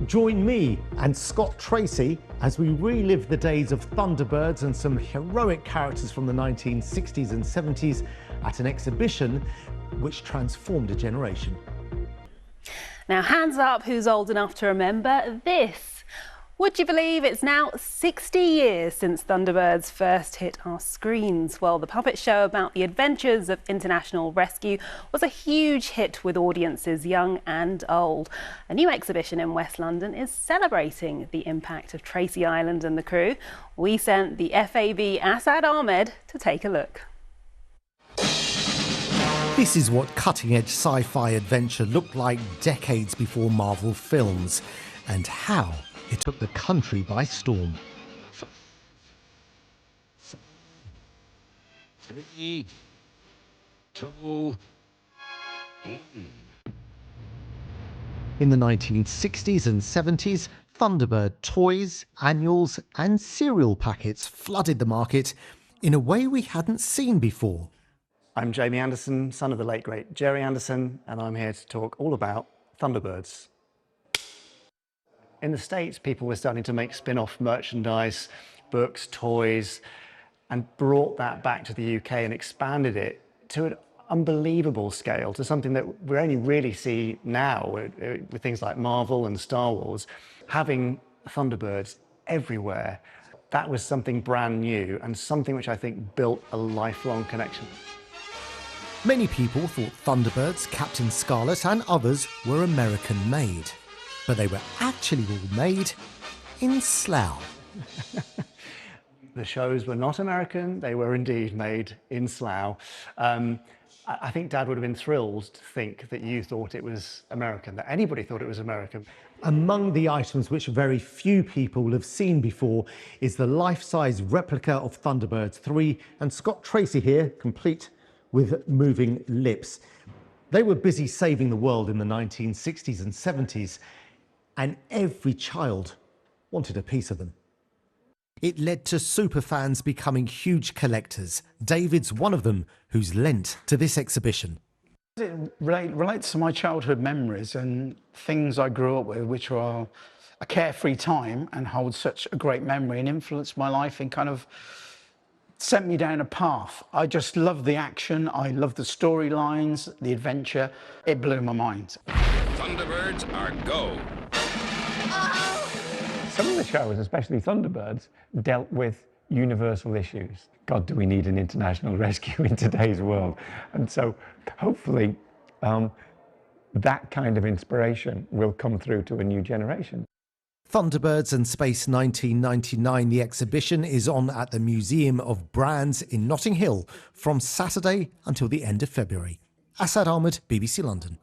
Join me and Scott Tracy as we relive the days of Thunderbirds and some heroic characters from the 1960s and 70s at an exhibition which transformed a generation. Now, hands up who's old enough to remember this. Would you believe it's now 60 years since Thunderbirds first hit our screens? Well, the puppet show about the adventures of international rescue was a huge hit with audiences young and old. A new exhibition in West London is celebrating the impact of Tracy Island and the crew. We sent the FAB Asad Ahmed to take a look. This is what cutting-edge sci-fi adventure looked like decades before Marvel films, and how it took the country by storm. 3, 2, In the 1960s and 70s, Thunderbird toys, annuals and cereal packets flooded the market in a way we hadn't seen before. I'm Jamie Anderson, son of the late great Jerry Anderson, and I'm here to talk all about Thunderbirds. In the States, people were starting to make spin-off merchandise, books, toys, and brought that back to the UK and expanded it to an unbelievable scale, to something that we only really see now with things like Marvel and Star Wars. Having Thunderbirds everywhere, that was something brand new and something which I think built a lifelong connection. Many people thought Thunderbirds, Captain Scarlet and others were American-made, but they were actually all made in Slough. The shows were not American, they were indeed made in Slough. I think Dad would have been thrilled to think that you thought it was American, that anybody thought it was American. Among the items which very few people have seen before is the life-size replica of Thunderbirds 3, and Scott Tracy here, complete with moving lips. They were busy saving the world in the 1960s and 70s, and every child wanted a piece of them. It led to superfans becoming huge collectors. David's one of them who's lent to this exhibition. It relates to my childhood memories and things I grew up with, which are a carefree time and hold such a great memory and influenced my life and kind of sent me down a path. I just love the action, I love the storylines, the adventure. It blew my mind. Thunderbirds are go. Some of the shows, especially Thunderbirds, dealt with universal issues. God, do we need an international rescue in today's world? And so hopefully that kind of inspiration will come through to a new generation. Thunderbirds and Space 1999, the exhibition is on at the Museum of Brands in Notting Hill from Saturday until the end of February. Asad Ahmed, BBC London.